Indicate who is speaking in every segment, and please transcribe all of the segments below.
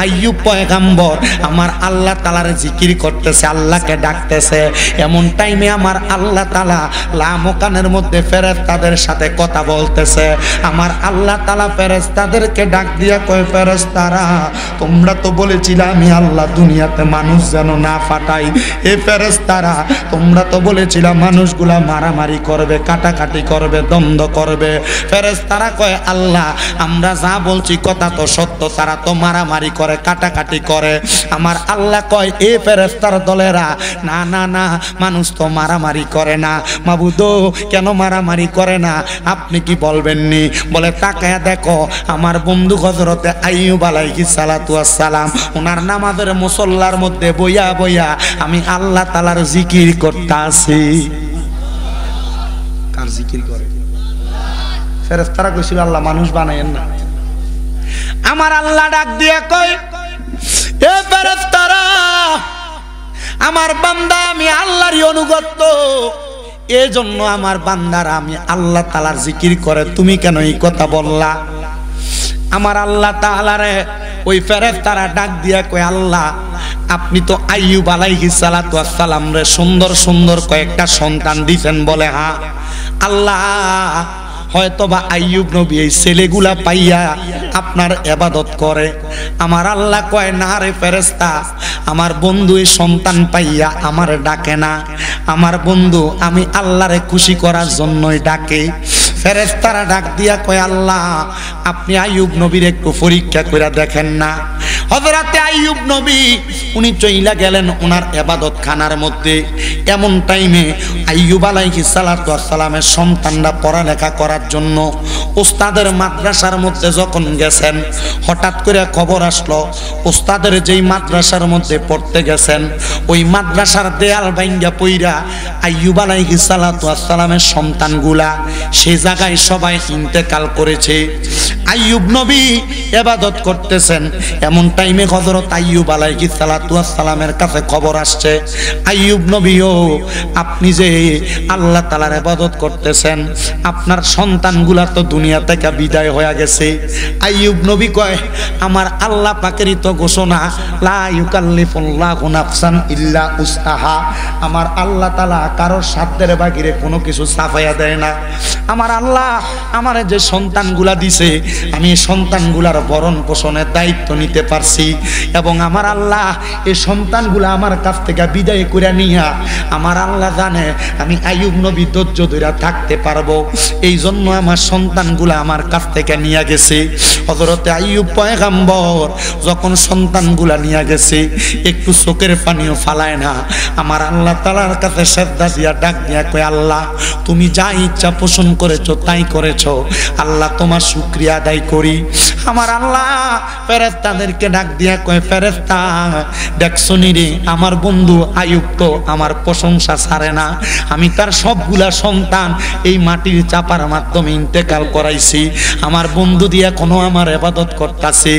Speaker 1: আইয়ুব পয়গম্বর আমার আল্লাহ তাআলার জিকির করতেছে, আল্লাহকে ডাকতেছে। এমন টাইমে আমার আল্লাহ তাআলা লামকানের মধ্যে ফেরেশতাদের সাথে কথা বলতেছে। আমার আল্লাহ তাআলা ফেরেশতাদেরকে ডাক দিয়া কয়, ফেরেশতারা তোমরা তো বলেছিলে আমি আল্লাহ দুনিয়াতে মানুষ যেন না ফাটাই। এ ফেরেশতারা তোমরা তো বলেছিলে মানুষগুলা মারামারি করবে, কাটাকাটি করবে, দ্বন্দ্ব করবে। ফেরেশতারা কয়, আল্লাহ আমরা যা বলছি কথা তো সত্য, তারা তো মারামারি করে, কাটাকাটি করে। আমার আল্লাহ কয়, এ ফেরেশতার দলেরা না না না, মানুষ তো মারামারি করে না। মাবুদ কেন মারামারি করে না আপনি কি বলবেননি? বলে তাকায়া দেখো আমার বন্ধু হযরতে আইয়ুব আলাইহিস সালাতু ওয়াস সালাম ওনার নামাজের মুসল্লার মধ্যে বইয়া বইয়া আমি আল্লাহ তাআলার জিকির করতাছি। কার জিকির করে? ফেরেশতারা কইছিল আল্লাহ মানুষ বানায়েন না। আমার আল্লাহ ডাক দিয়ে কয়, এ ফেরেশতারা আমার বান্দা আমি আল্লাহরই অনুগত, এজন্য আমার বান্দারা আমি আল্লাহ তাআলার জিকির করে, তুমি কেন এই কথা বললা? আমার আল্লাহ তাআলারে ওই ফেরেশতারা ডাক দিয়া কয়, আল্লাহ আপনি তো আইয়ুব আলাইহিস সালাতু ওয়াস সালাম রে সুন্দর সুন্দর কয়েকটা সন্তান দিবেন। বলে হ্যাঁ। আল্লাহ হয়তোবা আইয়ুব নবী এই ছেলেগুলা পাইয়া আপনার ইবাদত করে। আমার আল্লাহ কয়, না রে ফেরেশতা, আমার বন্ধু এই সন্তান পাইয়া আমার ডাকে না, আমার বন্ধু আমি আল্লাহরে খুশি করার জন্যই ডাকে। ফেরেশতারা ডাক দিয়া কয়, আল্লাহ আপনি আইয়ুব নবীর একটু পরীক্ষা করে দেখেন না। হযরতে আইয়ুব নবী উনি চইলা গেলেন ওনার ইবাদত খানার মধ্যে। এমন টাইমে আইয়ুব আলাইহিস সালাতু ওয়াস সালামের সন্তানরা পড়ালেখা করার জন্য উস্তাদের মাদ্রাসার মধ্যে যখন গেছেন, হঠাৎ করে খবর আসলো উস্তাদের যেই মাদ্রাসার মধ্যে পড়তে গেছেন ওই মাদ্রাসার দেয়াল ভাঙ্গা পইরা আইয়ুব আলাইহিস সালাতু ওয়াস সালামের সন্তানগুলা সেই জায়গায় সবাই ইন্তেকাল করেছে। আইয়ুব নবী ইবাদত করতেছেন। এমন টাইমে হযরত আইয়ুব আলাইহিস সালাতু ওয়াস সালামের কাছে খবর আসছে, আইয়ুব নবীও আপনি যে আল্লাহ তাআলার ইবাদত করতেছেন আপনার সন্তানগুলা তো দুনিয়া থেকে বিদায় হয়ে গেছে। আইয়ুব নবী কয়, আমার আল্লাহ পাকেরই তো ঘোষণা, লা ইউকাল্লিফুল্লাহু নাফসান ইল্লা উসআহা। আমার আল্লাহ তাআলা কারোর সাধ্যের বাহিরে কোনো কিছু সাফাইয়া দেয় না। আমার আল্লাহ আমার যে সন্তানগুলা দিছে আমি সন্তানগুলার ভরণ পোষণের দায়িত্ব নিতে পারছি, এবং আমার আল্লাহ এই সন্তানগুলা আমার কাছ থেকে বিদায় করে নিয়া আমার আল্লাহ জানে আমি আইয়ুব নবী ধৈর্য ধরে থাকতে পারবো, এই জন্য আমার সন্তানগুলা আমার কাছ থেকে নিয়ে গেছে। হযরতে আইয়ুব পয়গম্বর যখন সন্তানগুলা নিয়ে গেছে একটু চোখের পানিও ফালায় না, আমার আল্লাহ তাআলার কাছে শ্রদ্ধা দিয়া ডাক দিয়া কয়, আল্লাহ তুমি যা ইচ্ছা পোষণ করেছো তাই করেছো, আল্লাহ তোমার শুকরিয়া আদায় করি। আমার আল্লাহ ফেরেশতাদেরকে ডাক দিয়া কয়, ফেরেশতা দেখছনি রে আমার বন্ধু আইয়ুব তো আমার প্রশংসা ছাড়ে না, আমি তার সবগুলা সন্তান এই মাটির চাপার মাধ্যমে ইন্তেকাল করাইছি, আমার বন্ধু দিয়ে এখনো আমার ইবাদত করতেছে।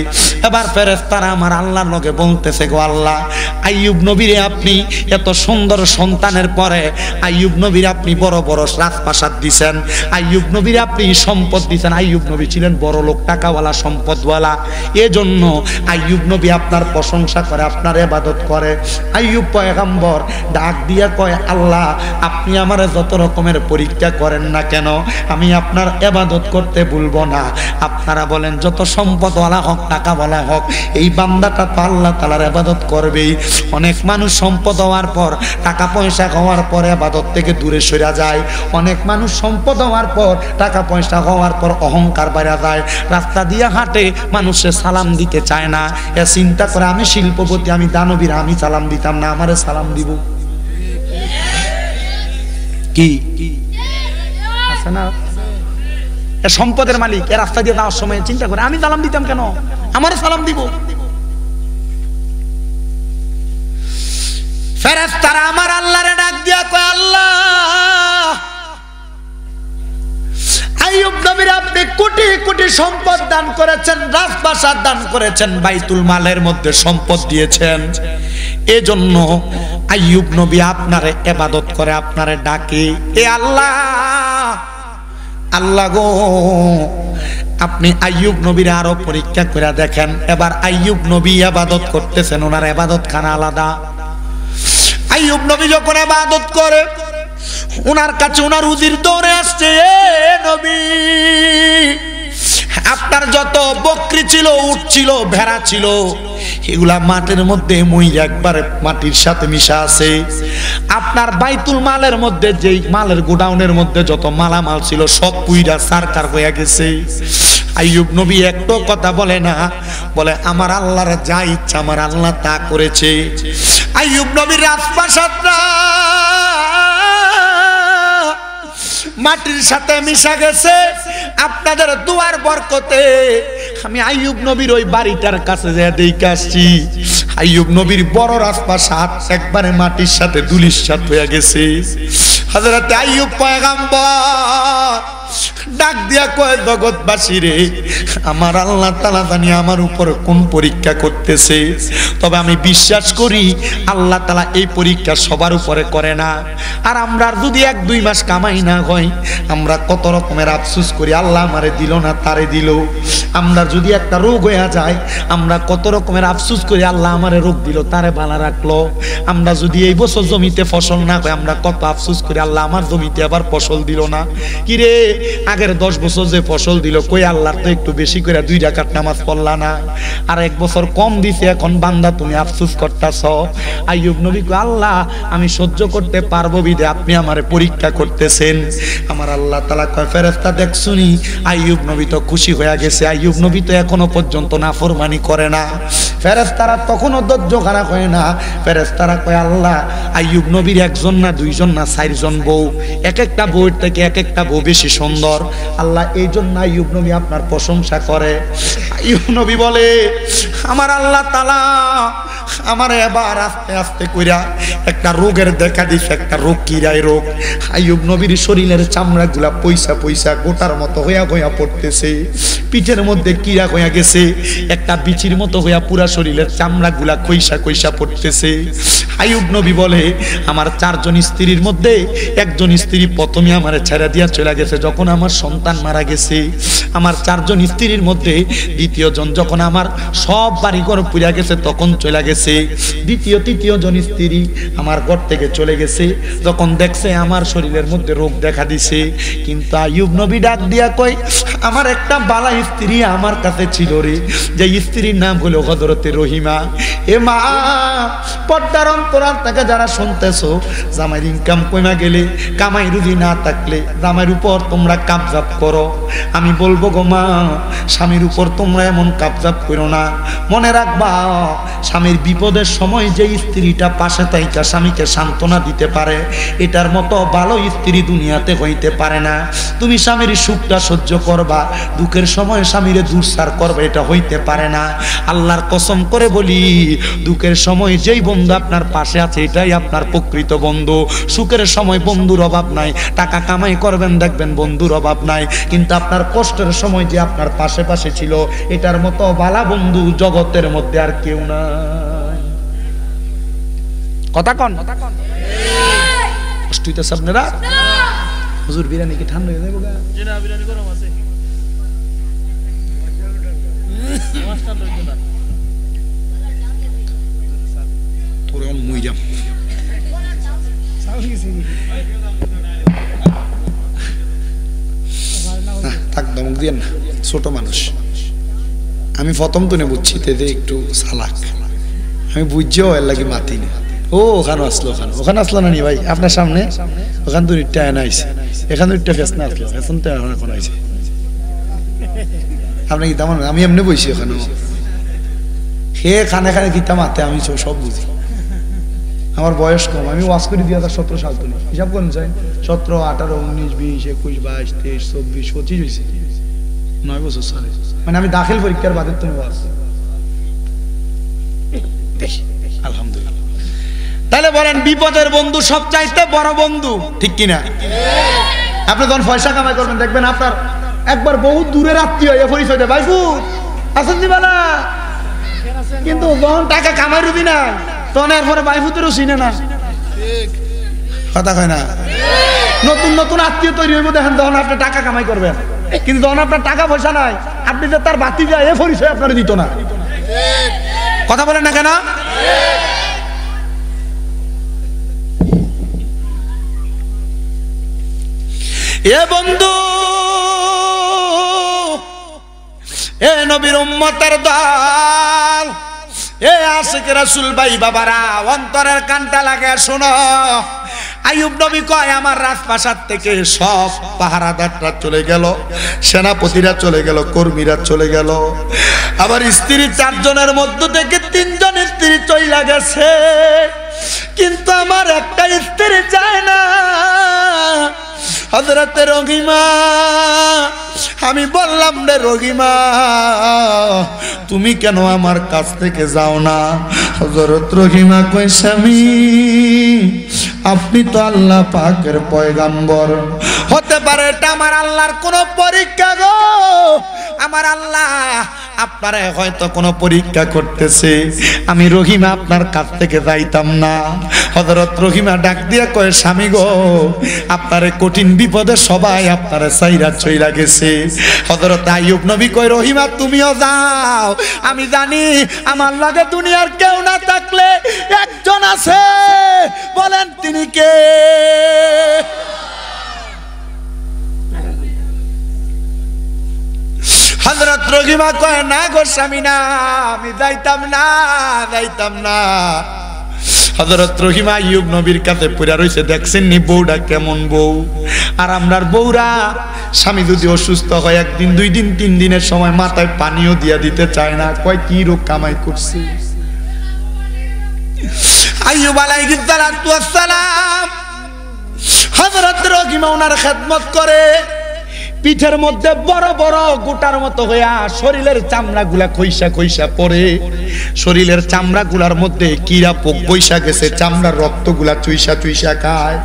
Speaker 1: এবার ফেরেশতারা আমার আল্লাহর লগে বলতেছে, গো আল্লাহ আইয়ুব নবীরে আপনি এত সুন্দর সন্তানের পরে আইয়ুব নবীর আপনি বড় বড় রাজপ্রাসাদ দিছেন, আইয়ুব নবীর আপনি সম্পদ দিছেন। আইয়ুব নবী ছিলেন বড় লোক, টাকাওয়ালা, সম্পদওয়ালা, এজন্য আইয়ুব নবী আপনার প্রশংসা করে, আপনার ইবাদত করে। আইয়ুব পয়গম্বর ডাক দিয়া কয়, আল্লাহ আপনি আমারে যত রকমের পরীক্ষা করেন না কেন আমি আপনার ইবাদত করতে ভুলবো না। আপনারা বলেন যত সম্পদওয়ালা হোক, টাকাওয়ালা হোক, এই বান্দাটা তো আল্লাহ তাআলার ইবাদত করবেই। অনেক মানুষ সম্পদ হওয়ার পর, টাকা পয়সা হওয়ার পর ইবাদত থেকে দূরে সরে যায়। অনেক মানুষ সম্পদ হওয়ার পর, টাকা পয়সা হওয়ার পর অহংকার বেড়ে যায়, রাস্তা দিয়ে হাঁটে মানুষে সালাম দিতে চায় না। এ চিন্তা করে আমি শিল্পপতি, আমি দানবীর, আমি সালাম দিতাম না, আমারে সালাম দিব কি আছে না? এ সম্পদের মালিক, এ রাস্তা দিয়ে যাওয়ার সময় চিন্তা করে আমি সালাম দিতাম কেন, আমারে সালাম দিব। ফেরেশতারা আমার আল্লাহরে ডাক দিয়া কয়, আল্লাহ আইয়ুব নবীর আপনি কোটি কোটি সম্পদ দান করেছেন, রাজপ্রাসাদ দান করেছেন, বাইতুল মালের মধ্যে সম্পদ দিয়েছেন, এজন্য আইয়ুব নবী আপনারে ইবাদত করে, আপনারে ডাকে। এ আল্লাহ, আল্লাহ গো আপনি আইয়ুব নবীর আরো পরীক্ষা করে দেখেন। এবার আইয়ুব নবী ইবাদত করতেছেন, ওনার ইবাদত খানা আলাদা। আইয়ুব নবী যখন ইবাদত করে, ওনার কাছে ওনার উজির দৌড়ে আসছে, এ নবী, আপনার যত বকরি ছিল, উট ছিল, ভেড়া ছিল, এগুলা মাটির মধ্যে মইরা একবারে মাটির সাথে মিশা আছে। আপনার বাইতুল মালের মধ্যে, যেই মালের গোডাউনের মধ্যে যত মালামাল ছিল সব পুইরা সারকার হয়ে গেছে। আইয়ুব নবী একটু কথা বলে না, বলে আমার আল্লাহর যা ইচ্ছা আমার আল্লাহ তা করেছে। আইয়ুব নবীর রাজপ্রাসাদটা মাটির সাথে মিশা গেছে। আপনাদের দুয়ার বরকতে আমি আইয়ুব নবীর ওই বাড়িটার কাছে যে দেখে আসছি, আইয়ুব নবীর বড় রাজপ্রাসাদ একবারে মাটির সাথে ধুলিস্যাৎ হয়ে গেছে। হযরত আইয়ুব পয়গম্বর ডাক দিয়া কয়, জগৎবাসী রে, আমার আল্লাহ তাআলা জানি আমার উপর কোন পরীক্ষা করতেছে, তবে আমি বিশ্বাস করি আল্লাহ তাআলা এই পরীক্ষা সবার উপরে করে না। আর আমরা যদি 1-2 মাস কামাই না হয়, আমরা কত রকমের আফসোস করি, আল্লাহ আমারে দিল না তারে দিল। আমরা যদি একটা রোগ হয়ে যায়, আমরা কত রকমের আফসোস করি, আল্লাহ আমারে রোগ দিল তারে ভালো রাখলো। আমরা যদি এই বছর জমিতে ফসল না হয়, আমরা কত আফসোস করি, আল্লাহ আমার জমিতে আবার ফসল দিল না। কি রে, আগের 10 বছর যে ফসল দিল, কই আল্লাহর তো একটু বেশি করে 2 রাকাত নামাজ পড়লা না, আর 1 বছর কম দিছে, এখন বান্দা তুমি আফসোস করতেছ। আইয়ুব নবী কয়, আল্লাহ আমি সহ্য করতে পারবো বিদে আপনি আমারে পরীক্ষা করতেছেন। আমার আল্লাহ তাআলা কয়, ফেরেশতা দেখছুনি, আইয়ুব নবী তো খুশি হয়ে গেছে। আইয়ুব নবী তো এখনো পর্যন্ত নাফরমানি করে না। ফেরেশতারা তখনও ধৈর্য খারাপ হয় না। ফেরেশতারা কয়, আল্লাহ আইয়ুব নবীর 1 জন না 2 জন না 4 জন বউ, এক একটা বউয়ের থেকে এক একটা বউ বেশি সুন্দর। আল্লাহ এই জন্য আইয়ুব নবী আপনার প্রশংসা করে। আইয়ুব নবী বলে, আমার আল্লাহ তাআলা আমার এবার আস্তে আস্তে কইরা একটা রোগের দেখা দিছে, একটা রোগ, কিরাই রোগ। আইয়ুব নবীর শরীরের চামড়াগুলা পয়সা পয়সা গোটার মতো হইয়া হইয়া পড়তেছে, পিঠের মধ্যে কিরা হইয়া গেছে, একটা বিচির মতো হইয়া পুরা শরীরের চামড়াগুলা কইসা কইসা পড়তেছে। আইয়ুব নবী বলে, আমার 4 জন স্ত্রীর মধ্যে 1 জন স্ত্রী প্রথমে আমারে ছেড়ে দিয়া চলে গেছে যখন আমার সন্তান মারা গেছে। আমার 4 জন স্ত্রীর মধ্যে 2য় জন যখন আমার সব বাড়িঘর পুড়ে গেছে তখন চলে গেছে। 2য় 3য় জন স্ত্রী আমার ঘর থেকে চলে গেছে যখন দেখছে আমার শরীরের মধ্যে রোগ দেখা দিছে। কিন্তু আইয়ুব নবী ডাক দিয়া কয়, আমার একটা বালা স্ত্রী আমার কাছে ছিল রে, যে স্ত্রীর নাম হলো হযরতে রহিমা। এ মা, পর্দার অন্তরাল থেকে যারা শুনতেছো, জামাইর ইনকাম কমে গেলে, কামাই রুজি না থাকলে জামাইর উপর তোমরা কাবজাব করো। আমি বলবো গো মা, স্বামীর উপর তোমরা এমন কাবজাব করো না। মনে রাখবা, স্বামীর বিপদের সময় যে স্ত্রীটা পাশে থাইকা স্বামীকে সান্ত্বনা দিতে পারে, এটার মতো ভালো স্ত্রী দুনিয়াতে হইতে পারে না। তুমি স্বামীর সুখটা সহ্য করবা, দুঃখের সময় স্বামীরে দুঃসার করবে, এটা হইতে পারে না। আল্লাহর কসম করে বলি, দুঃখের সময় যেই বন্ধু আপনার পাশে আছে এটাই আপনার প্রকৃত বন্ধু। সুখের সময় বন্ধুর অভাব নাই, টাকা কামাই করবেন দেখবেন বন্ধুর অভাব নাই, কিন্তু আপনার কষ্টের সময় যে আপনার পাশে পাশে ছিল, এটার মতো ভালো বন্ধু জগতের মধ্যে আর কেউ নাই। কথা কন, কষ্ট হইতেছে আপনারা? হুজুর বিরিয়ানি কি ঠান্ডা হয়ে যাবে? না, বিরিয়ানি গরম আছে। ছোট মানুষ আমি প্রথম তো বুঝছি একটু সালাক, আমি বুঝছেও এর লাগে মাতি না। ও ওখানে আসলো, ওখানে আসলো না নি ভাই আপনার সামনে, ওখান তো রিটটা এনে আইছে, এখান তো রিটটা ফেস না আসলো, এখন তো এখন আইছে। আপনি কি তেমন, আমি এমনি বইছি ওখানে, হে খানে খানে কিতা মাতে, আমি সব বুঝি। আমার বয়স কম, আমি ওয়াজ করি 2017 সাল তুলি, হিসাব করেন চাই 17, 18, 19, 20, 21, 22, 23, 24, 25 হয়েছে, 9 বছর সালে। মানে আমি দাখিল পরীক্ষার বাদের তুমি ওয়াজ দেখি, আলহামদুলিল্লাহ। তাহলে বলেন, বিপদের বন্ধু সবচাইতে বড় বন্ধু, ঠিক কিনা? আপনি যখন পয়সা কামাই করবেন দেখবেন আপনার একবার বহু দূরের আত্মীয় হয়ে পরিচয় দেয়, ভাইফু আছেন দিবানা, কিন্তু যখন টাকা কামাই রুবি না তখন এরপরে ভাইফুতেরও চিনে না, কথা কয় না? নতুন নতুন আত্মীয় তৈরি হইব দেখেন, তখন আপনি টাকা কামাই করবেন, কিন্তু যখন আপনার টাকা পয়সা নাই, আপনি যে তার বাতি যায় এ পরিচয় আপনারা দিত না। কথা বলেন না কেন? এ বন্ধু, এ নবীর উম্মতের দল, এ আশিক রাসূল ভাই বাবারা, অন্তরের কানটা লাগে শোনো। আইয়ুব নবী কয় আমার রাজপ্রাসাদ থেকে সব পাহারাদাররা চলে গেল, সেনাপতিরা চলে গেল, কর্মীরা চলে গেল, আবার স্ত্রী 4 জনের মধ্য থেকে 3 জন স্ত্রী চইলা গেছে, কিন্তু আমার একটা স্ত্রী যায় না। হযরত রহিমা, আমি বললাম রে রহিমা, তুমি কেন আমার কাছ থেকে যাও না? হযরত রহিমা কই স্বামী, আপনি তো আল্লাহ পাকের পয়গাম্বর, হতে পারে এটা আমার আল্লাহর কোন পরীক্ষা গো। আমার আল্লাহ আপনারে হয়তো কোনো পরীক্ষা করতেছে, আমি রহিমা আপনার কাছ থেকে যাইতাম না। হযরত রহিমা ডাক দিয়ে কয় স্বামী গো, আপনারে কঠিন বিপদে সবাই আপনারে চাইরা চইলা গেছে। হযরত আইয়ুব নবী কয় রহিমা তুমিও যাও, আমি জানি আমার লাগে দুনিয়ার কেউ না থাকলে একজন আছে, বলেন তিনি কে? হযরত রহিমা কয় না গো স্বামী, না আমি যাইতাম না, যাইতাম না। হযরত রহিমা আইয়ুব নবীর কাছে পড়া রইছে, দেখছেন নি বউটা কেমন বউ। আর আমরার বউরা স্বামী যদি অসুস্থ হয় 1 দিন 2 দিন 3 দিনের সময় মাথায় পানিও দিয়া দিতে চায় না, কয় কি রোগ কামাই করছে। আইয়ুব আলাইহিস সালাতু ওয়াস সালাম হযরত রহিমা ওনার খেদমত করে, পিঠের মধ্যে বড় বড় গোটার মতো হইয়া শরীরের চামড়াগুলা খইসা খইসা পড়ে, শরীরের চামড়াগুলার মধ্যে কিরা পোক বইসা গেছে, চামড়ার রক্তগুলা চুইসা চুইসা খায়।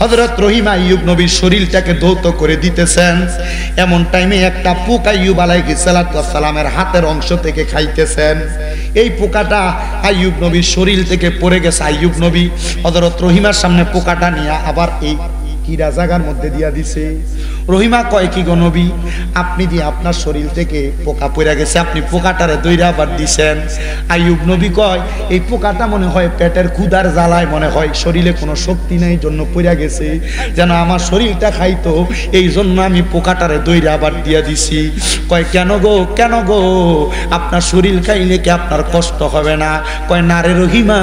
Speaker 1: হযরত রহিমা আইয়ুব নবীর শরীরটাকে ধৌত করে দিতেছেন, এমন টাইমে একটা পোক আইয়ুব আলাইহিস সালাতু ওয়াস সালামের হাতের অংশ থেকে খাইতেছেন। এই পোকাটা আইয়ুব নবীর শরীর থেকে পড়ে গেছে। আইয়ুব নবী হযরত রহিমার সামনে পোকাটা নিয়ে আবার এই কিরা জায়গার মধ্যে দিয়া দিছে। রহিমা কয় কি গো নবী, আপনি দিয়ে আপনার শরীর থেকে পোকা পড়ে গেছে, আপনি পোকাটারে দইরা আবার দিছেন। আইয়ুব নবী কয় এই পোকাটা মনে হয় পেটের ক্ষুধার জ্বালায়, মনে হয় শরীরে কোনো শক্তি নাই জন্য পড়ে গেছে, যেন আমার শরীরটা খাইতো, এই জন্য আমি পোকাটারে দইরা আবার দিয়া দিছি। কয় কেন গো, কেন গো, আপনার শরীর খাইলে কি আপনার কষ্ট হবে না? কয় না রে রহিমা,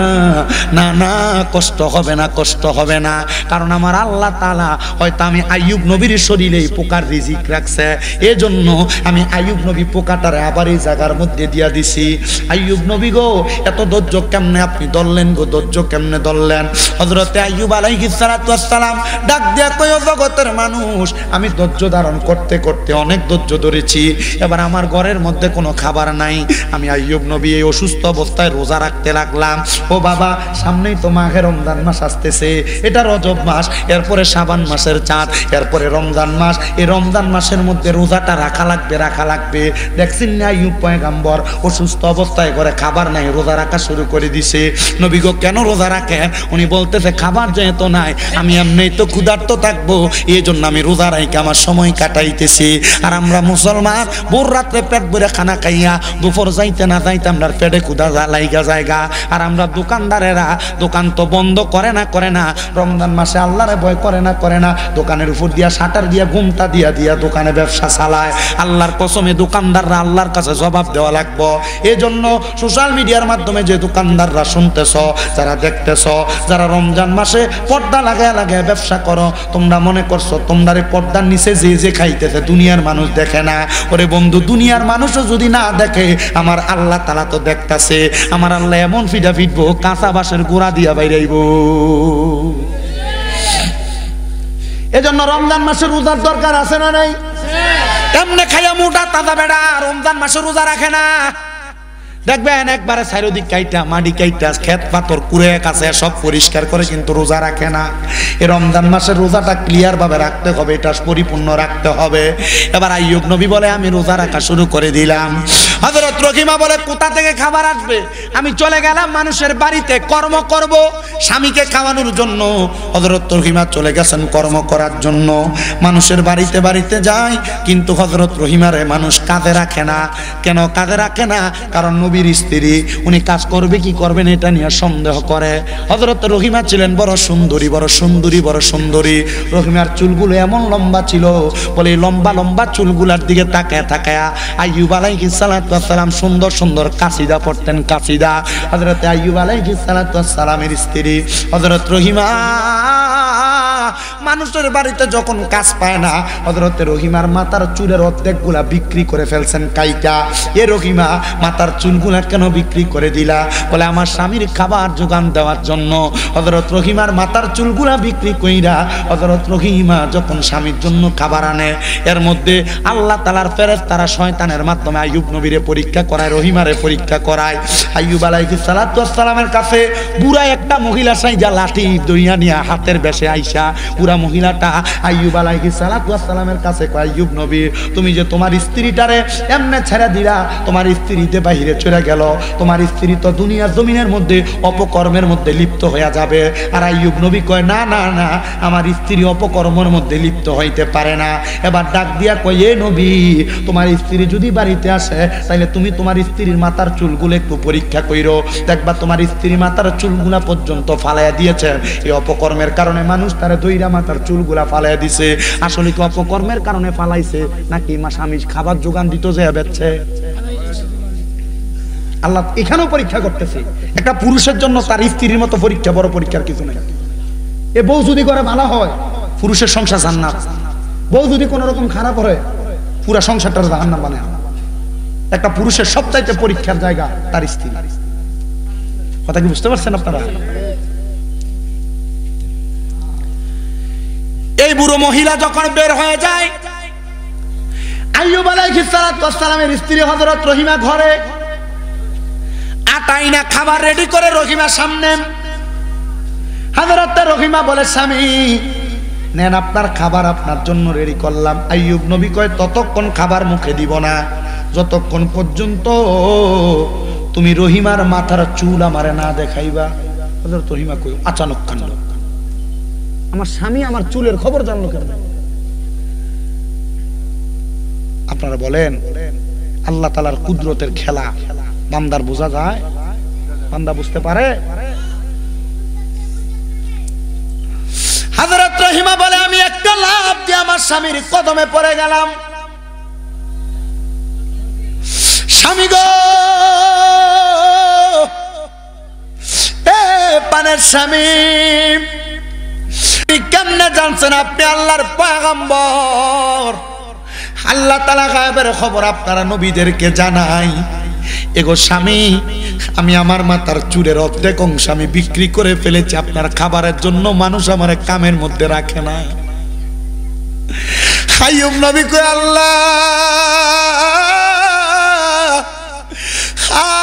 Speaker 1: না না, কষ্ট হবে না, কষ্ট হবে না, কারণ আমার আল্লাহ তাআলা হয়তো আমি আইয়ুব নবীর শরীরে পোকার রিজিক রাখছে, এজন্য আমি আইয়ুব নবী পোকাটারে আবার এই জায়গার মধ্যে দিয়া দিছি। আইয়ুব নবী গো, এত ধৈর্য কেমনে আপনি ধরলেন গো, ধৈর্য কেমনে ধরলেন? হযরতে আইয়ুব আলাইহিস সালাতু ওয়াস সালাম ডাক দিয়া কয় জগতের মানুষ, আমি ধৈর্য ধারণ করতে করতে অনেক ধৈর্য ধরেছি, এবার আমার ঘরের মধ্যে কোনো খাবার নাই, আমি আইয়ুব নবী এই অসুস্থ অবস্থায় রোজা রাখতে লাগলাম। ও বাবা, সামনেই তো মাহে রমজান মাস আসতেছে, এটা রজব মাস, এরপরে শাবান মাসের চাঁদ, এরপরে রমজান মাস। এই রমজান মাসের মধ্যে রোজাটা রাখা লাগবে, রাখা লাগবে। দেখছেন না আইয়ুব পয়গম্বর অসুস্থ অবস্থায় ঘরে খাবার নাই, রোজা রাখা শুরু করে দিছে। নবী গো কেন রোজা রাখেন? উনি বলতেছে খাবার যেহেতু নাই, আমি এমনিই তো ক্ষুধার্ত থাকবো, এই জন্য আমি রোজা রাখি আমার সময় কাটাইতেছি। আর আমরা মুসলমান ভোর রাত্রে পেট ভরে খানা খাইয়া দুপুর যাইতে না যাইতে আমরা পেটে ক্ষুধা লাইগা জায়গা। আর আমরা দোকানদারেরা দোকান তো বন্ধ করে না, করে না, রমজান মাসে আল্লাহরে ভয় করে না, করে না, দোকানের উপর দিয়া শাটার দিয়া ঘুমটা দিয়া দিয়া দোকানে ব্যবসা চালায়। আল্লাহর কসমে দোকানদাররা আল্লাহর কাছে জবাব দেওয়া লাগবো। এই জন্য সোশ্যাল মিডিয়ার মাধ্যমে যে দোকানদাররা শুনতেছ, যারা দেখতেছ, যারা রমজান মাসে পর্দা লাগায় লাগায় ব্যবসা করো, তোমরা মনে করছো তোমরা পর্দার নিচে যে যে খাইতেছে দুনিয়ার মানুষ দেখে না। ওরে বন্ধু, দুনিয়ার মানুষও যদি না দেখে, আমার আল্লাহ তাআলা তো দেখতাছে। আমার আল্লাহ এমন ফিডা ফিটবো, কাঁচা বাঁশের গোড়া দিয়া বাইরাইব। এজন্য রমজান মাসে রোজার দরকার আছে না নাই? এমনি খাইয়া মোটা তাজা বেড়া রমজান মাসে রোজা রাখে না। দেখবেন একবারে চারিদিক কাইটা মাটি কাইটা ক্ষেত পাথর কুড়ে কাছে সব পরিষ্কার করে কিন্তু রোজা রাখে না। এই রমজান মাসের রোজাটা ক্লিয়ার ভাবে রাখতে হবে, এটা পরিপূর্ণ রাখতে হবে। এবার আইয়ুব নবী বলে আমি রোজা রাখা শুরু করে দিলাম। হযরত রহিমা বলে কোথা থেকে খাবার আসবে? আমি চলে গেলাম মানুষের বাড়িতে কর্ম করব স্বামীকে খাওয়ানোর জন্য। হযরত রহিমা চলে গেছেন কর্ম করার জন্য, মানুষের বাড়িতে বাড়িতে যায়, কিন্তু হযরত রহিমারে মানুষ কাজে রাখে না। কেন কাজে রাখে না? কারণ নবীর স্ত্রী, উনি কাজ করবে কি করবেন এটা নিয়ে সন্দেহ করে। হযরত রহিমা ছিলেন বড় সুন্দরী, বড় সুন্দরী, বড় সুন্দরী। রহিমার চুলগুলো এমন লম্বা ছিল, বলে লম্বা লম্বা চুলগুলার দিকে তাকায় তাকায়া আইয়ুব আলাইহিস সালাতু ওয়াস সালাম সুন্দর সুন্দর কাসিদা পড়তেন, কাসিদা। হযরত আইয়ুব আলাইহিস সালাতু ওয়াস সালামের স্ত্রী হযরত রহিমা মানুষের বাড়িতে যখন কাজ পায় না, হযরত রহিমার মাথার চুলের অর্ধেকগুলা বিক্রি করে ফেলছেন কাইটা। এ রহিমা মাথার চুলগুলা কেন বিক্রি করে দিলা? বলে আমার স্বামীর খাবার যোগান দেওয়ার জন্য। হযরত রহিমার মাথার চুলগুলা বিক্রি কইরা হযরত রহিমা যখন স্বামীর জন্য খাবার আনে, এর মধ্যে আল্লাহ তাআলার ফেরেশতারা শয়তানের মাধ্যমে আইয়ুব নবীরে পরীক্ষা করায়, রহিমারে পরীক্ষা করায়। আইয়ুব আলাইহিস সালাতু ওয়াস সালামের কাছে বুড়া একটা মহিলা সাইজা লাঠি দইয়া নিয়া হাতের বেশে আইসা পুরা মহিলাটা আইয়ুব আলাইহিস সালাতু ওয়াস সালামের কাছে কয়, আইয়ুব নবী তুমি যে তোমার স্ত্রীটারে এমনে ছেড়ে দিলা, তোমার স্ত্রীতে বাহিরে চলে গেল, তোমার স্ত্রী তো দুনিয়ার জমিনের মধ্যে অপকর্মের মধ্যে লিপ্ত হয়ে যাবে। আর আইয়ুব নবী কয় না না না, আমার স্ত্রী অপকর্মের মধ্যে লিপ্ত হইতে পারে না। এবার ডাক দিয়া কয়, এ নবী তোমার স্ত্রী যদি বাড়িতে আসে তাহলে তুমি তোমার স্ত্রীর মাথার চুলগুলো একটু পরীক্ষা কইরো, দেখবা তোমার স্ত্রী মাথার চুলগুলা পর্যন্ত ফালাইয়া দিয়েছে। এই অপকর্মের কারণে মানুষ তারে দইরা মাথার চুলগুলা ফালাইয়া দিছে। আসলে কি অপকর্মের কারণে ফালাইছে নাকি মা স্বামী খাবার যোগান দিত যে বেচছে? আল্লাহ এখানেও পরীক্ষা করতেছে। একটা পুরুষের জন্য তার স্ত্রীর মতো পরীক্ষা, বড় পরীক্ষার কিছু নেই। এ বউ যদি করে ভালো হয় পুরুষের সংসার জান্নাত, বউ যদি কোন রকম খারাপ হয় পুরা সংসারটা জাহান্নাম বানায়। একটা পুরুষের সবচাইতে পরীক্ষার জায়গা তার স্ত্রী। কথা কি বুঝতে পারছেন আপনারা? এই বুড়ো মহিলা যখন বের হয়ে যায়, আইয়ুব আলাইহিস সালাতু ওয়াস সালামের স্ত্রী হযরত রহিমা ঘরে আটাইনা খাবার রেডি করে রহিমার সামনে। হযরত রহিমা বলে, স্বামী নেন আপনার খাবার আপনার জন্য রেডি করলাম। আইয়ুব নবী কয়, ততক্ষণ খাবার মুখে দিব না যতক্ষণ পর্যন্ত তুমি রহিমার মাথার চুল আমারে না দেখাইবা। হযরত রহিমা কই, আচানক কাণ্ড, আমার স্বামী আমার চুলের খবর জানলো কেন? আপনারা বলেন আল্লাহ তাআলার কুদরতের খেলা বান্দার বোঝা যায়? বান্দা বুঝতে পারে? হযরত রহিমা বলে, আমি একটা লাফ দিয়ে আমার স্বামীর কদমে পড়ে গেলাম। স্বামী গো, এ পানের স্বামী, কেমনে জানছেন আপনি আল্লাহর পয়গম্বর? আল্লাহ তাআলা গায়েবের খবর আপনারা নবীদেরকে জানাই। এগো স্বামী, আমি আমার মাথার চুলের অর্ধেক অংশ আমি বিক্রি করে ফেলেছি আপনার খাবারের জন্য। মানুষ আমার কামের মধ্যে রাখে না। আইয়ুব নবী কয়, আল্লাহ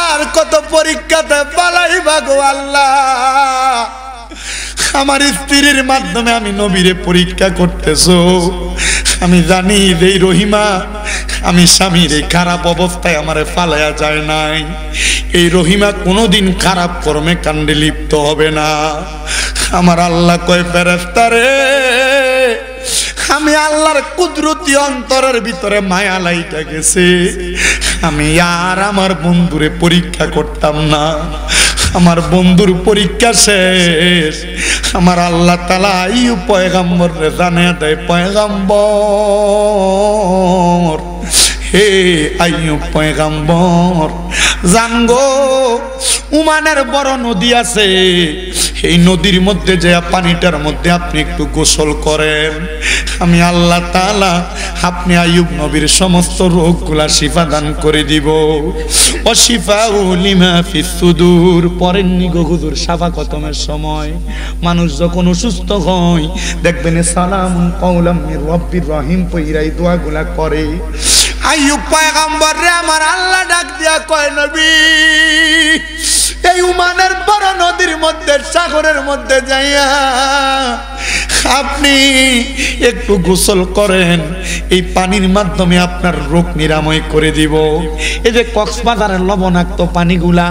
Speaker 1: আর কত পরীক্ষাতে পালাইবা গো আল্লাহ। আমার স্ত্রীর মাধ্যমে আমি নবীরে পরীক্ষা করতেছো। আমি জানি যে রহিমা আমি স্বামীর এই খারাপ অবস্থায় আমারে ফালাইয়া যায় নাই। এই রহিমা কোনোদিন খারাপ কর্মে কাণ্ডে লিপ্ত হবে না। আমার আল্লাহ কয়, ফেরেশতারে আমি আল্লাহর কুদরতি অন্তরের ভিতরে মায়া লাইটা গেছে। আমি আর আমার বন্ধুরে পরীক্ষা করতাম না। আমার বন্ধুর পরীক্ষা শেষ। আমার আল্লাহ তাআলা আইয়ুব পয়গম্বরে জানিয়ে দেয়, পয়গম্বর, হে আইয়ুব পয়গম্বর, জানগো উমানের বড় নদী আছে, এই নদীর মধ্যে যে পানিটার মধ্যে আপনি একটু গোসল করেন, আমি আল্লাহ তাআলা আপনি আইয়ুব নবীর সমস্ত রোগগুলা শিফা দান করে দিব। অশিফাউ লিমা ফিস সুদূর। পড়েননি গো হুজুর শাফা খতমের সময় মানুষ যখন অসুস্থ হয় দেখবেন সালামুন কাওলাম মির রব্বির রহিম পইরাই দোয়াগুলা করে। আইয়ুব পয়গম্বর রে আমার আল্লাহ ডাক দিয়া কয় নবী এই উমানের বড় নদীর মধ্যে সাগরের মধ্যে যাইয়া আপনি একটু গোসল করেন, এই পানির মাধ্যমে আপনার রোগ নিরাময় করে দিব। এই যে কক্সবাজারের লবণাক্ত পানিগুলা,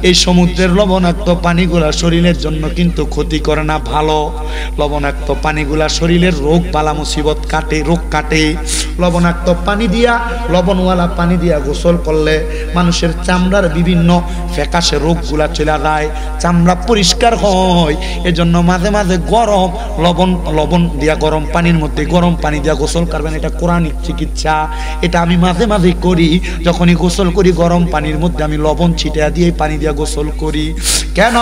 Speaker 1: এই সমুদ্রের লবণাক্ত পানিগুলা শরীরের জন্য কিন্তু ক্ষতি করে না, ভালো। লবণাক্ত পানিগুলা শরীরের রোগ বালা মুসিবত কাটে, রোগ কাটে। লবণাক্ত পানি দিয়া, লবণওয়ালা পানি দিয়া গোসল করলে মানুষের চামড়ার বিভিন্ন ফ্যাকাশে রোগগুলা চলে যায়, চামড়া পরিষ্কার হয়। এজন্য মাঝে মাঝে গরম লবণ দিয়া গরম পানির মধ্যে গরম পানি দিয়া গোসল করবেন, এটা কোরআনিক চিকিৎসা। এটা আমি মাঝে মাঝে করি, যখনই গোসল করি গরম পানির মধ্যে আমি লবণ ছিটিয়ে দিয়ে পানি দিয়া গোসল করি। কেন?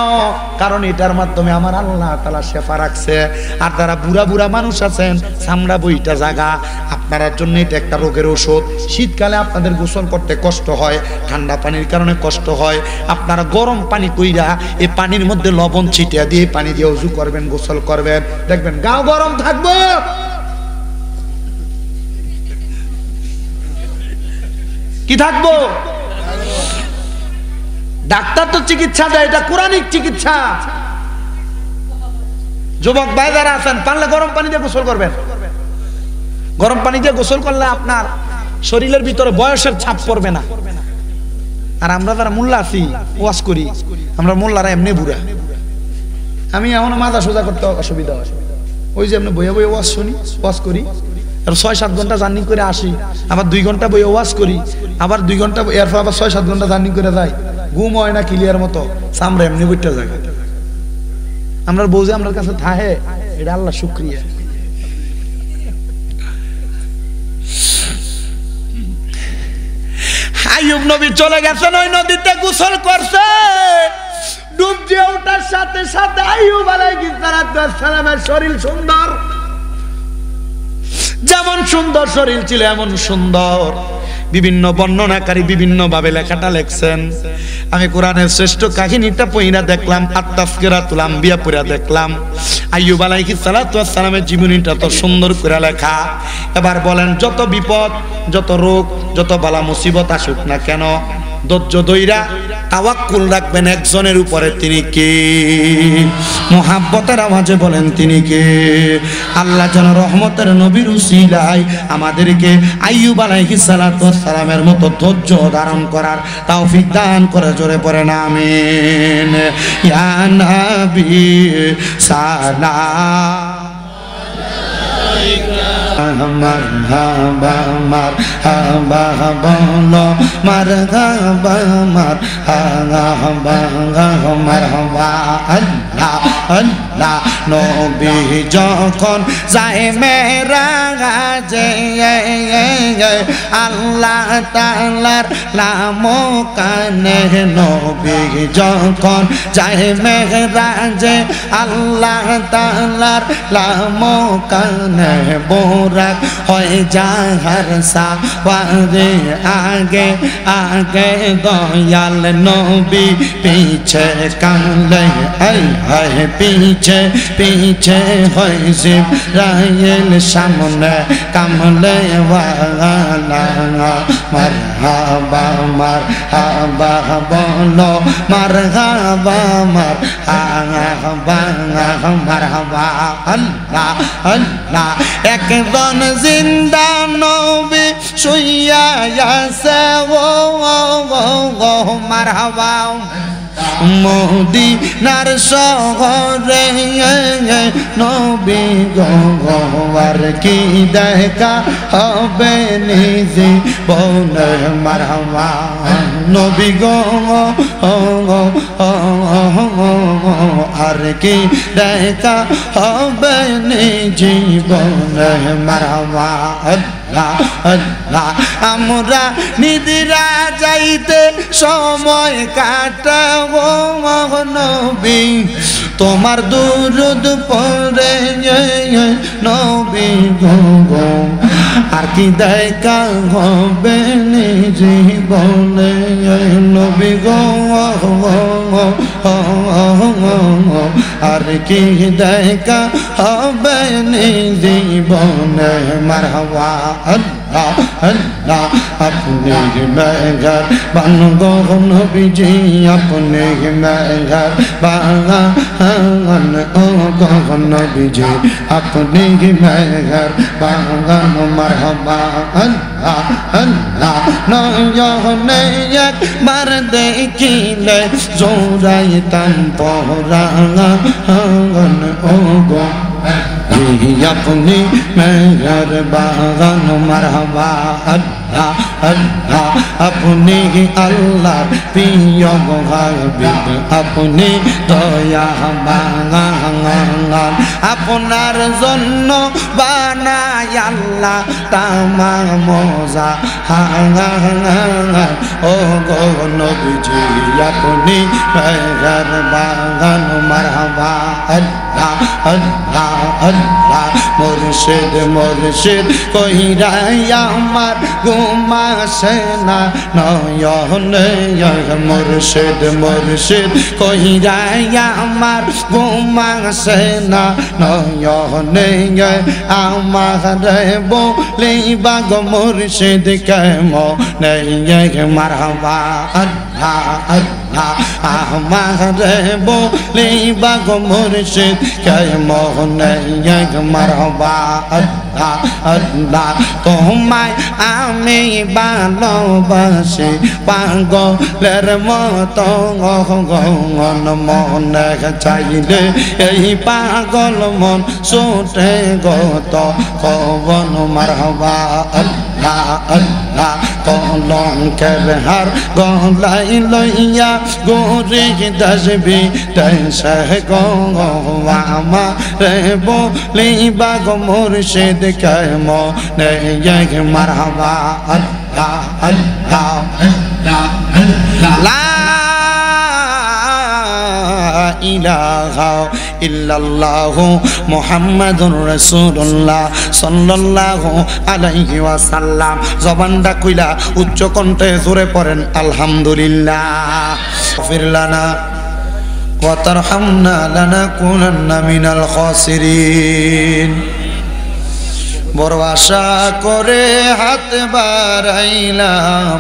Speaker 1: কারণ এটার মাধ্যমে আমার আল্লাহ তাআলা শেফা রাখছে। আর যারা বুড়া বুড়া মানুষ আছেন, চামড়া বইটা জাগা, আপনার জন্য এটা একটা রোগের ওষুধ। শীতকালে আপনাদের গোসল করতে কষ্ট হয়, ঠান্ডা পানির কারণে কষ্ট হয়, আপনারা গরম পানি কইরা এই পানির মধ্যে লবণ ছিটিয়ে দিয়ে পানি দিয়ে ওযু করবেন, গোসল করবেন, দেখবেন গাও গরম থাকবো। কি থাকবো? ডাক্তার তো চিকিৎসা দেয়, এটা কোরআনিক চিকিৎসা। যুবক ভাই যারা আছেন, পারলে গরম পানি দিয়ে গোসল করবেন। গরম পানি দিয়ে গোসল করলে আপনার শরীরের ভিতরে বয়সের ছাপ পড়বে না। আর আমরা যারা মোল্লা আছি, ওয়াজ করি, আমরা মোল্লারা এমনি বুড়া। আমি এমন মাথা সোজা করতে অসুবিধা হয়, ওই যে এমনি বইয়ে বইয়ে ওয়াজ শুনি, ওয়াজ করি, আর 6-7 ঘন্টা জার্নি করে আসি, আবার 2 ঘন্টা বইয়ে ওয়াজ করি, আবার 2 ঘন্টা এরপর আবার 6-7 ঘন্টা জার্নি করে যাই, ঘুম হয় না ক্লিয়ার মতো, চামড়া এমনি বইটা যায়। আমরা বউ যে আমার কাছে থাহে, এটা আল্লাহ শুকরিয়া। আইয়ুব নবী চলে গেছেন, ওই নদীতে গোসল করছে। ডুব দিয়ে ওঠার সাথে সাথে আইয়ুব আলাইহিস সালামের শরীর সুন্দর, যেমন সুন্দর শরীর ছিল এমন সুন্দর। বিভিন্ন বর্ণনাকারী বিভিন্ন ভাবে লেখাটা লেখছেন। আমি কোরআনের শ্রেষ্ঠ কাহিনীটা পড়া দেখলাম, আত-তাযকিরাতুল আম্বিয়া পড়া দেখলাম। আইয়ুব আলাইহিস সালামের জীবনীটা তো সুন্দর করে লেখা। এবার বলেন, যত বিপদ, যত রোগ, যত বালা মুসিবত আসুক না কেন, ধৈর্য ধইরা তাওয়াক্কুল রাখবেন একজনের উপরে। তিনি কে? মুহাব্বতের আওয়াজে বলেন, তিনি কে? আল্লাহ যেন রহমতের নবীর উসিলায় আমাদেরকে আইয়ুব আলাইহিস সালামের মতো ধৈর্য ধারণ করার তৌফিক দান করে। জোরে পড়েন আমিন। ইয়া নবী সালাম মারহাবা মারহাবা বলো, মারহাবা মারহাবা মারহাবা। আল্লাহ আল্লাহ নবী যখন যায় মেরাজে, আল্লাহ তাআলার নাম কানে। নবী যখন যায় মেরাজে, আল্লাহ তাআলার নাম কানে। বোরাক হয় যাহার সাওয়ারে, আগে আগে দয়াল নবী, পিছে কামলে আই হায়, পিছে পিছে হয় জিবরাইল, সামনে কামলে ওয়ালা। মারহাবা মারহাবা বলো, মারহাবা মারহাবা মারহাবা। আল্লাহ আল্লাহ একজন জিন্দা নবী শুইয়া আছে, ও মারহাবা। মদিনার শহরে নবী গো, আর কি দেখা হবে নিজে বনে। মারহাবা নবী গো, আর কি দেখা হবে নিজে বনে। মারহাবা আল্লাহ আল্লাহ। আমরা নিদ্রা যাইতে সময় কাটাবো নবী, তোমার দুরুদ পড়ে নবী গো, আর কি দেখা হবে জীবনে নবী গো, আর কি দেখা হবে জীবনে। মারহাবা। আল্লাহ আল্লাহ আপনি মেঘর বান গো নবীজি আপনি মেঘর বান ও গো নবীজি আপনি মেঘর বান মারহাবা আল্লাহ আল্লাহ নয়নে একবার দেখিলে জোড়াইতাম পরাণ ও গো আপনি মেঘর বাগান মারহাবা আল্লাহ আল্লাহ আপনি আল্লাহ প্রিয় হাবিব আপনি দয়া বাগান আপনার জন্য বানাই আল্লাহ তামা মজা ও গো নবীজি আপনি মেঘর বাগান মারহাবা আল্লাহ আল্লাহ আল্লাহ মুর্শিদ মুর্শিদ কইরাই আমার ঘুমাসে না নয়নে মুর্শিদ মুর্শিদ কইরাই আমার ঘুমাসে না নয়নে আমার বলিবা গো মুর্শিদ কেমনে মারহাবা আল্লাহ আল্লাহ আমার বলিবা গো মুর্শিদ কেমনে মারহাবা আল্লাহ আল্লাহ তোমায় আমি ভালোবাসি পাগলের মতো গগন মনে চাইলে এই পাগল মন ছুটে গত কবন মারহাবা আল্লাহ আল্লাহ কলঙ্কের হার গলাই লইয়া গোরে দশবি তৈসে গো আমারে বলিবা গো মুর্শিদ কেমনে মারহাবা আল্লাহ আল্লাহ লা ইলাহা ইল্লাল্লাহু মুহাম্মাদুর রাসূলুল্লাহ সাল্লাল্লাহু আলাইহি ওয়াসাল্লাম জবানটা কইলা উচ্চ কণ্ঠে জোরে পড়েন আলহামদুলিল্লাহ গফির লানা ওয়া তারহামনা লানাকুনান্না মিনাল খাসিরিন বড় আশা করে হাত বাড়াইলাম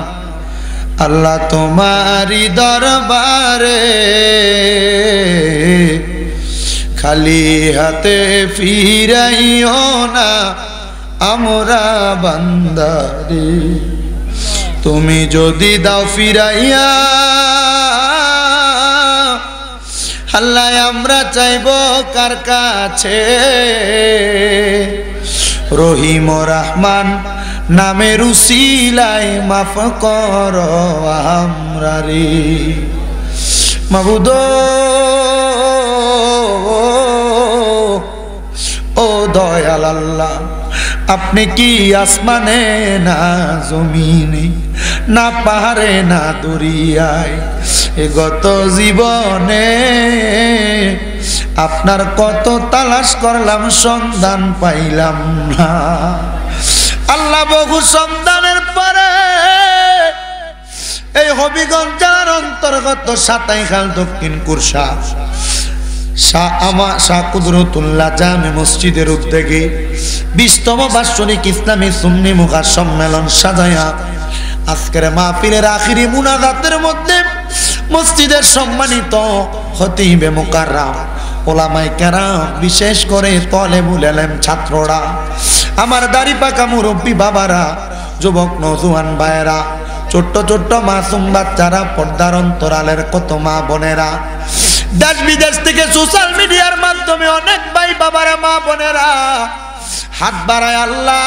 Speaker 1: আল্লাহ তোমারি দরবারে খালি হাতে ফিরাইও না আমরা বান্দারে তুমি যদি দাও ফিরাইয়া আল্লাহ আমরা চাইব কার কাছে রহিম রহমান নামের উসিলায় মাফ করো আমরা রে মাবুদ ও দয়াল আল্লাহ আপনি কি আসমানে না জমিনে না পাহাড়ে না দরিয়ায় এ গত জীবনে আপনার কত তালাশ করলাম সন্ধান পাইলাম না আল্লাহ বহু সন্ধানের পরে এই হবিগঞ্জ জেলার অন্তর্গত সাতাইখাল দক্ষিণ কুরসা শাহ কুদরতুল্লাহ জামে মসজিদের উদ্যোগে 20তম বার্ষিক ইসলামী সুন্নি মুখা সম্মেলন সাজায়া আজকের মাহফিলের আখিরি মুনাজাতের মধ্যে মসজিদের সম্মানিত খতিবে মুকাররম ওলামায়ে কেরাম বিশেষ করে তলেবুল ইলম ছাত্ররা আমার দাড়ি পাকা মুরব্বী বাবারা যুবক নওজোয়ান ভাইয়েরা ছোট্ট ছোট্ট মাসুম বাচ্চারা পর্দার অন্তরালের কত মা বোনেরা দেশ বিদেশ থেকে সোশ্যাল মিডিয়ার মাধ্যমে অনেক ভাই বাবারা মা বোনেরা হাত বাড়ায় আল্লাহ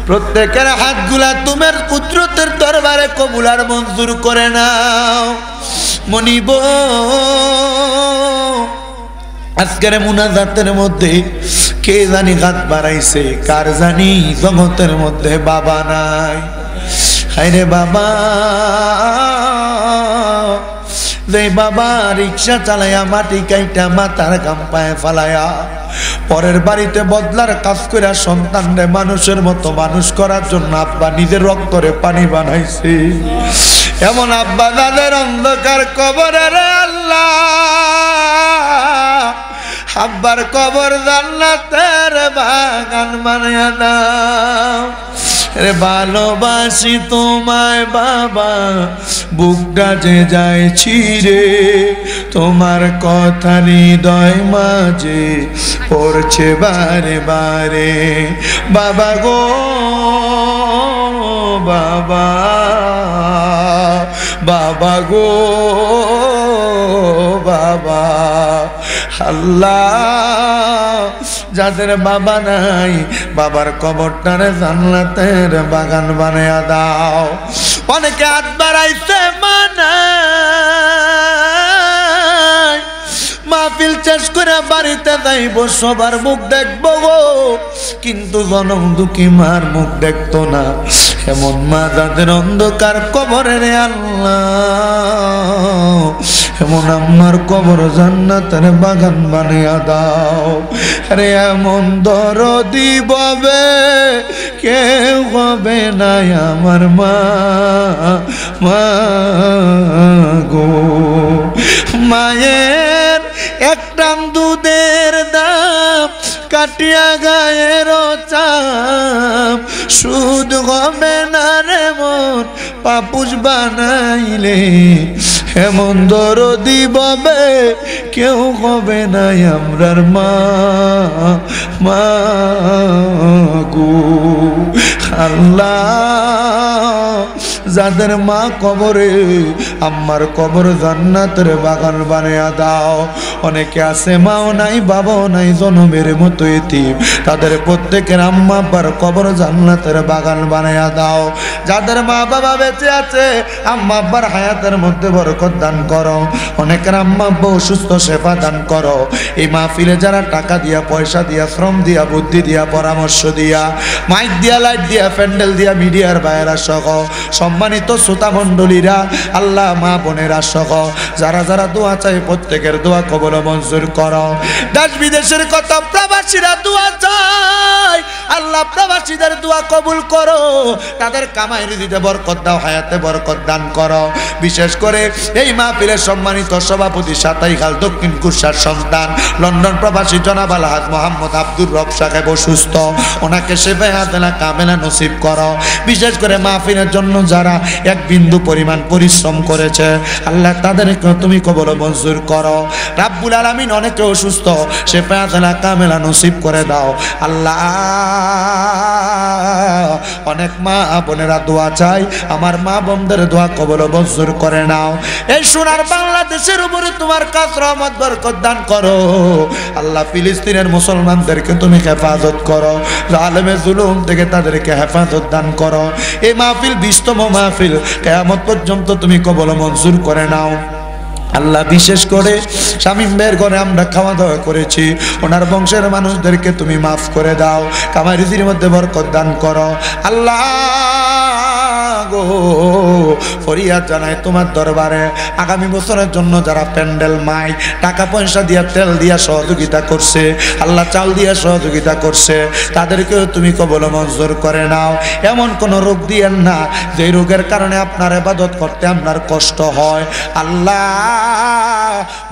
Speaker 1: প্রত্যেকের হাতগুলা তোমার কুদরতের দরবারে কবুল আর মঞ্জুর করে নাও মনিব আজকের মুনাজাতের মধ্যে কে জানি হাত বাড়াইছে কার জানি জগতের মধ্যে বাবা নাই হায়রে বাবা যে বাবা রিক্সা চালায়া মাটি কাইটা মাথার গাম পায়ে ফালায়া পরের বাড়িতে বদলার কাজ করে সন্তানরে মানুষের মতো মানুষ করার জন্য আব্বা নিজের রক্তরে পানি বানাইছে এমন আব্বা দাদের অন্ধকার কবরে রে আল্লাহ আব্বার কবর জান্নাতের বাগান বানায়া দাও রে ভালোবাসি তোমায় বাবা বুকটা যে যায় ছিঁড়ে তোমার কথা হৃদয় মাঝে পড়ছে বারে বারে বাবা গো বাবা বাবা গো বাবা আল্লাহ যাদের বাবা নাই বাবার কবরটারে জান্নাতের বাগান বানায়া দাও অনেকে হাত বাড়াইছে মানায় মাহফিল শেষ করে বাড়িতে যাইব সবার মুখ দেখবো গো কিন্তু জনম দুঃখী মার মুখ দেখতো না এমন মা যাদের অন্ধকার কবরে রে আল্লাহ এমন আমার কবর জান্নাতের বাগান বানিয়ে দাও রে এমন দরদি ববে কেউ হবে না আমার মা মা গো মায়ের এক টান দুধের দাম কাটিয়া গায়ের চাপ সুদ হবে না রে মন পাপুষ বানাইলে এমন দরদি ববে কেউ হবে না আমরার মা মা গো আল্লাহ যাদের মা কবরে আমার কবর জান্নাতের বাগান বানিয়ে দাও অনেকে আছে মাও নাই বাবাও নাই জনমের মতো এতিম তাদের প্রত্যেকের আম্মা আব্বার কবর জান্নাতের বাগান বানিয়ে দাও যাদের মা বাবা বেঁচে আছে আম্মা আব্বার হায়াতের মধ্যে বরকত দান করো অনেকের আম্মা আব্বা অসুস্থ সেবা দান করো এই মাহফিলে যারা টাকা দিয়া পয়সা দিয়া শ্রম দিয়া বুদ্ধি দিয়া পরামর্শ দিয়া মাইক দিয়া লাইট দিয়া প্যান্ডেল দিয়া মিডিয়ার বাইরা সহ সম্মানিত শ্রোতা মণ্ডলীরা আল্লাহ মা বোনেরা সহ যারা যারা দোয়া চাই প্রত্যেকের দোয়া কবুল মঞ্জুর করো দেশ বিদেশের কত প্রবাসীরা দোয়া চায় আল্লাহ প্রবাসীদের দোয়া কবুল করো তাদের কামাই রিজিতে বরকত দাও হায়াতে বরকত দান করো বিশেষ করে এই মাহফিলের সম্মানিত সভাপতি সাতাই খাল দক্ষিণ কুরসার সন্তান লন্ডন প্রবাসী জনাব আলহাজ মোহাম্মদ আব্দুর রব সাহেব অসুস্থ ওনাকে শেফায়াতেনা কামেলা নসিব করো বিশেষ করে মাহফিলের জন্য যারা এক বিন্দু পরিমাণ পরিশ্রম করেছে আল্লাহ তাদেরকে তুমি কবুল মঞ্জুর করো রাব্বুল আলামিন অনেকে অসুস্থ শেফায়াতেনা কামেলা নসিব করে দাও আল্লাহ অনেক মা বোনেরা দোয়া চাই আমার মা বোনদের দোয়া কবুল মঞ্জুর করে নাও এই সোনার বাংলাদেশের উপরে তোমার কাজ রহমত বরকত দান করো আল্লাহ ফিলিস্তিনের মুসলমানদেরকে তুমি হেফাজত করো জালেমে জুলুম থেকে তাদেরকে হেফাজত দান করো এই মাহফিল 20তম মাহফিল কিয়ামত পর্যন্ত তুমি কবুল মঞ্জুর করে নাও আল্লাহ বিশেষ করে শামীম ভাইয়ের ঘরে আমরা খাওয়া দাওয়া করেছি ওনার বংশের মানুষদেরকে তুমি মাফ করে দাও কামাই রিজির মধ্যে বরকত দান করো আল্লাহ গো ফরিয়াদ জানাই তোমার দরবারে আগামী বছরের জন্য যারা প্যান্ডেল মাইক টাকা পয়সা দিয়া তেল দিয়া সহযোগিতা করছে আল্লাহ চাল দিয়া সহযোগিতা করছে তাদেরকেও তুমি কবুল মঞ্জুর করে নাও এমন কোন রোগ দিয়েন না যে রোগের কারণে আপনার ইবাদত করতে আপনার কষ্ট হয় আল্লাহ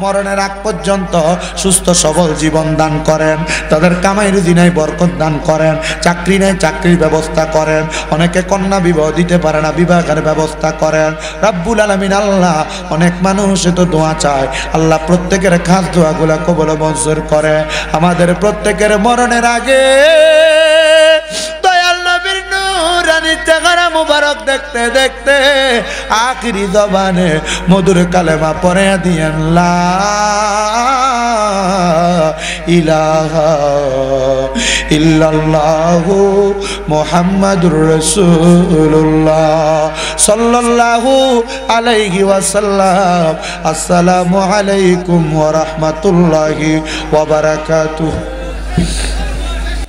Speaker 1: মরণের আগ পর্যন্ত সুস্থ সবল জীবন দান করেন তাদের কামাই রুজি নাই বরকত দান করেন চাকরি নাই চাকরির ব্যবস্থা করেন অনেকে কন্যা বিবাহ দিতে পারে না বিবাহের ব্যবস্থা করেন রাব্বুল আলামিন আল্লাহ অনেক মানুষ তো দোয়া চায় আল্লাহ প্রত্যেকের খাস দোয়াগুলা কবুল মঞ্জুর করে আমাদের প্রত্যেকের মরণের আগে দয়াল নবীর নূরানি চেহারা মুবারক দেখতে দেখতে আখিরি জবানে মধুর কালেমা পড়ে দিয়েন লা ইলাহা ইল্লাল্লাহু মুহাম্মাদুর রাসূলুল্লাহ সাল্লাল্লাহু আলাইহি ওয়াসাল্লাম আসসালামু আলাইকুম ওয়া রাহমাতুল্লাহি ওয়া বারাকাতুহু